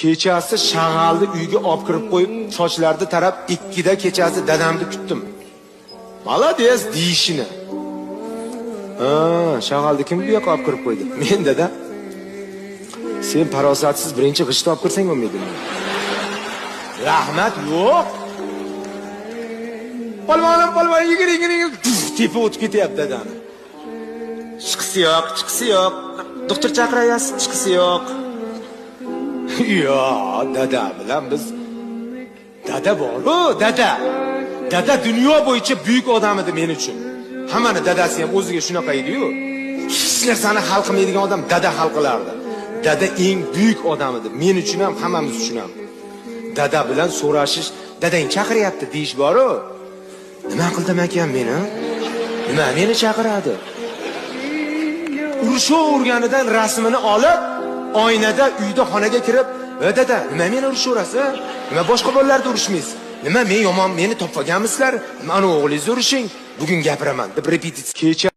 Kechasi shag'alni uyga olib kirib qo'yib, sochlarni tarab 2da kechasi dadamni kutdim. Malades deyishini. Shag'alni kim bu yoqqa olib kirib qo'ydi? Men dada. Sen farosatsiz birinchi g'ishni olib kirsang bo'lmaydi. Rahmat yo'q. Polvon, yigir. Tepa o'tib ketyapti dadani. Chiqisi yo'q. Doktor chaqirayapsiz, chiqisi yo'q. Yo, dada bilan biz dada bor-ku, dada. Dada dunyo bo'yicha buyuk odam edi men uchun. Hammani dadasi ham o'ziga shunaqa edi-yu. Hech narsani hal qilmaydigan odam dada hal qilardi. Dada eng buyuk odam edi. Men uchun ham, hammamiz uchun ham. Dada bilan so'rashish, dadang chaqiryapti deyish bor-ku. Nima qildim ekan meni? Nima meni chaqiradi? Urganidan rasmini olib, oynada uyda xonaga kirib, "Va dada, nima meni urishaverasiz? Nima boshqa bolalarni urishmaysiz? Nima men yomon, meni topganmisizlar? Mana o'g'lingizni urishing, bugun gapiraman" deb repetitsiya kecha